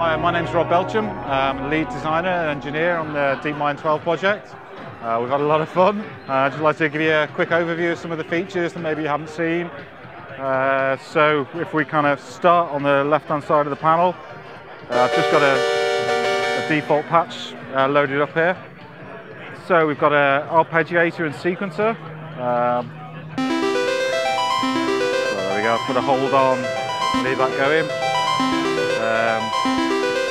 Hi, my name's Rob Belcham. I'm lead designer and engineer on the DeepMind 12 project. We've had a lot of fun. I'd just like to give you a quick overview of some of the features that maybe you haven't seen. So if we kind of start on the left-hand side of the panel, I've just got a default patch loaded up here. So we've got an arpeggiator and sequencer. So there we go, put a hold on, leave that going.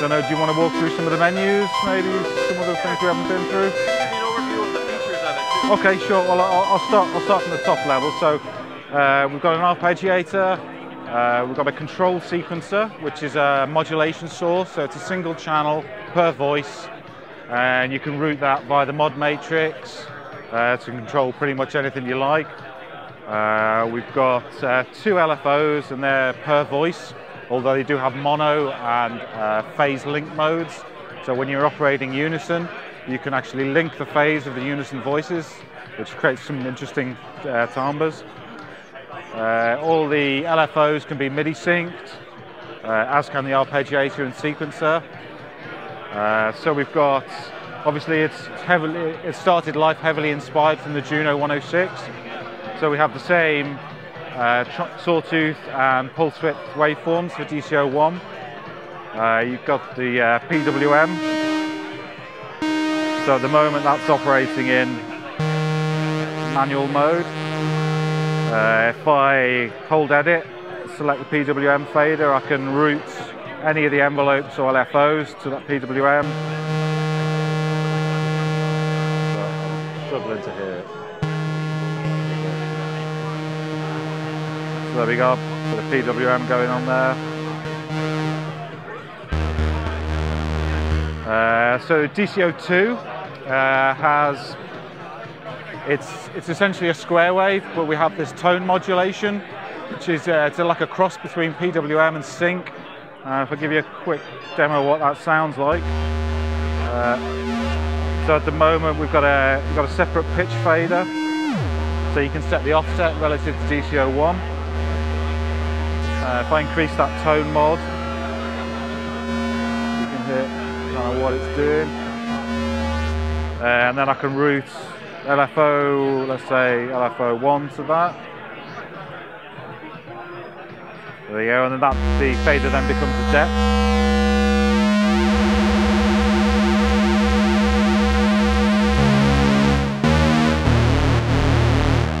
Don't know, do you want to walk through some of the menus, maybe some of the things we haven't been through? Give me an overview of the features of it too. Okay, sure. Well, I'll start from the top level. So we've got an arpeggiator, we've got a control sequencer, which is a modulation source. So it's a single channel per voice, and you can route that via the mod matrix to control pretty much anything you like. We've got two LFOs, and they're per voice, although they do have mono and phase link modes. So when you're operating unison, you can actually link the phase of the unison voices, which creates some interesting timbres. All the LFOs can be MIDI synced, as can the arpeggiator and sequencer. So we've got, obviously it started life heavily inspired from the Juno 106. So we have the same sawtooth and pulse width waveforms for DCO1. You've got the PWM. So at the moment that's operating in manual mode. If I hold edit, select the PWM fader, I can route any of the envelopes or LFOs to that PWM. So I'm struggling to hear it. So there we go, got the PWM going on there. So DCO2 has, it's essentially a square wave, but we have this tone modulation, which is it's like a cross between PWM and sync. If I give you a quick demo of what that sounds like. So at the moment we've got a separate pitch fader, so you can set the offset relative to DCO1. If I increase that tone mod, you can hear kind of what it's doing. And then I can route LFO, let's say LFO1 to that. There you go, and then the fader then becomes a depth.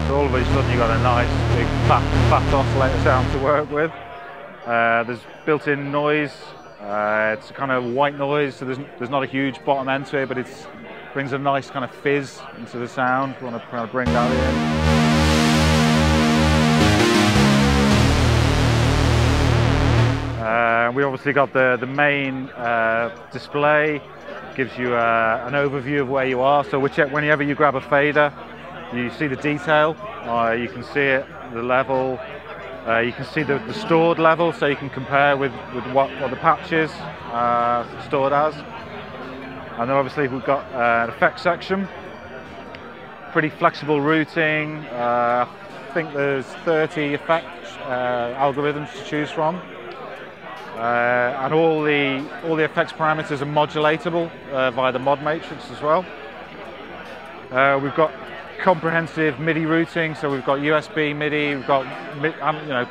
So all of a sudden you've got a nice big fat oscillator sound to work with. There's built-in noise. It's a kind of white noise, so there's not a huge bottom end to it, but it brings a nice kind of fizz into the sound. We want to kind of bring that in. We obviously got the main display, gives you an overview of where you are. So whenever you grab a fader, you see the detail, you can see it, the level, you can see the stored level, so you can compare with what the patch is stored as. And then obviously we've got an effects section, pretty flexible routing. I think there's 30 effect algorithms to choose from. And all the effects parameters are modulatable via the mod matrix as well. We've got comprehensive MIDI routing, so we've got USB MIDI, we've got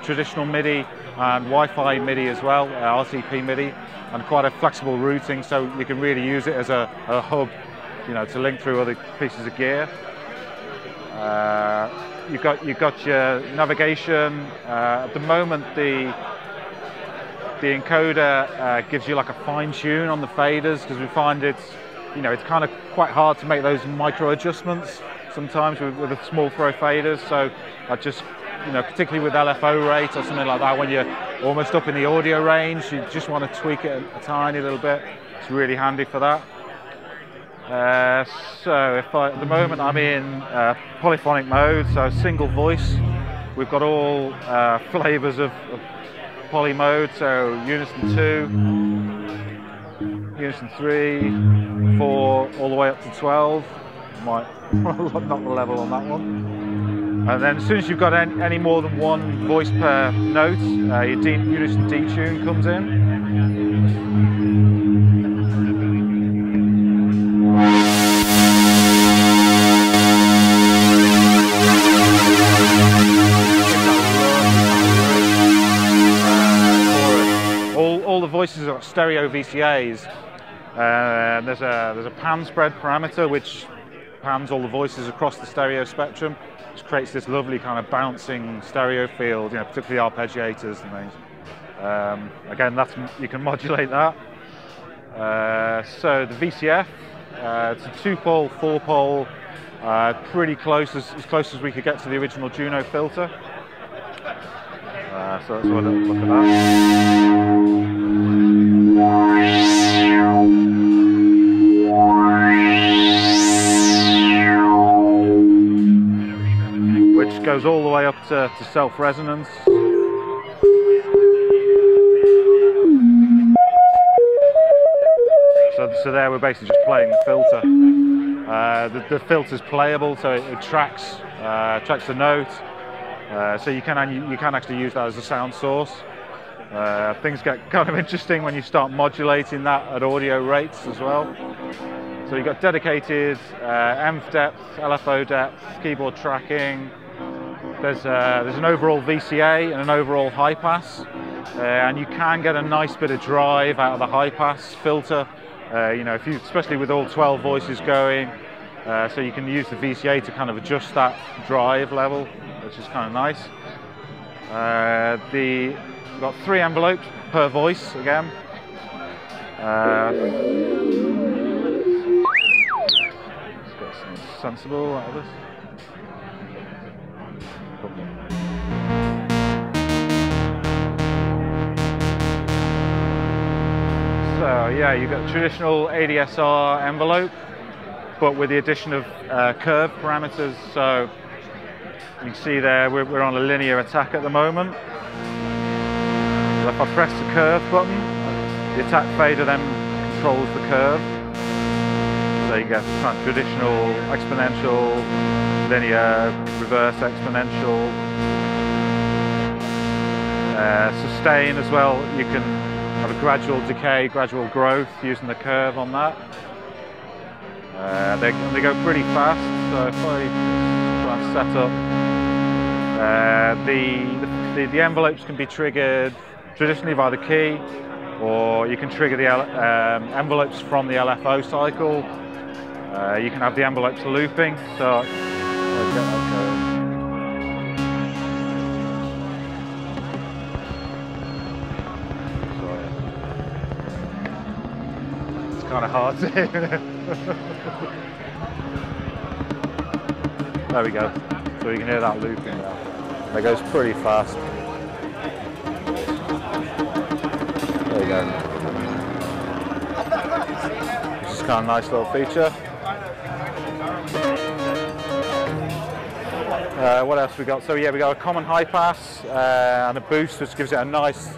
traditional MIDI and Wi-Fi MIDI as well, RCP MIDI, and quite a flexible routing, so you can really use it as a hub, to link through other pieces of gear. You've got your navigation. At the moment, the encoder gives you like a fine tune on the faders, because we find it's kind of quite hard to make those micro adjustments sometimes with the small throw faders. So I just, particularly with LFO rate or something like that, when you're almost up in the audio range, you just want to tweak it a tiny little bit. It's really handy for that. So at the moment I'm in polyphonic mode, so single voice. We've got all flavors of poly mode, so Unison 2, Unison 3, 4, all the way up to 12. Might knock the level on that one. And then as soon as you've got any more than one voice per note, your Unison detune comes in. got stereo VCAs. There's a pan spread parameter which pans all the voices across the stereo spectrum, which creates this lovely kind of bouncing stereo field, you know, particularly arpeggiators and things. Again, you can modulate that. So the VCF, it's a 2-pole, 4-pole, pretty close, as close as we could get to the original Juno filter. So let's have a little look at that. Which goes all the way up to self-resonance. So there we're basically just playing the filter. The filter's playable, so it tracks the note. So you can actually use that as a sound source. Things get kind of interesting when you start modulating that at audio rates as well. So you've got dedicated EMF depth, LFO depth, keyboard tracking. There's an overall VCA and an overall high pass, and you can get a nice bit of drive out of the high pass filter. You know, especially with all 12 voices going, so you can use the VCA to kind of adjust that drive level, which is kind of nice. We've got 3 envelopes per voice again. Let's get something sensible out of this. So yeah, you've got traditional ADSR envelope, but with the addition of curve parameters. So you can see there we're on a linear attack at the moment. So if I press the curve button, the attack fader then controls the curve. So you get kind of traditional exponential, linear, reverse exponential. Sustain as well, you can have a gradual decay, gradual growth using the curve on that. They go pretty fast, so if I try and set up, the envelopes can be triggered traditionally by the key, or you can trigger the envelopes from the LFO cycle. You can have the envelopes looping, so I'll get that going. Kind of hard to hear. There we go. So you can hear that looping now. It goes pretty fast. There you go. This is kind of a nice little feature. What else we got? So yeah, we got a common high pass and a boost, which gives it a nice 6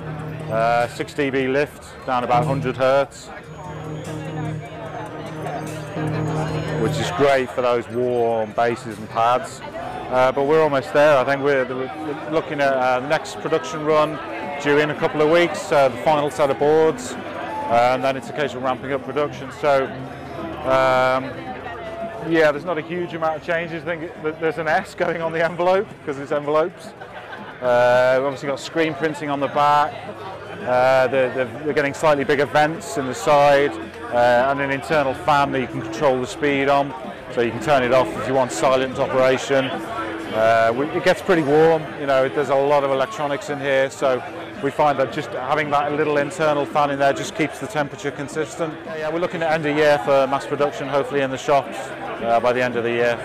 dB lift down about 100 Hertz. Which is great for those warm basses and pads. But we're almost there. I think we're looking at the next production run due in a couple of weeks, the final set of boards, and then it's a case of ramping up production. So yeah, there's not a huge amount of changes. I think that there's an S going on the envelope because it's envelopes. We've obviously got screen printing on the back. They're getting slightly bigger vents in the side, and an internal fan that you can control the speed on, so you can turn it off if you want silent operation. It gets pretty warm, you know, there's a lot of electronics in here, so we find that just having that little internal fan in there just keeps the temperature consistent. Yeah, we're looking at end of year for mass production, hopefully in the shops by the end of the year.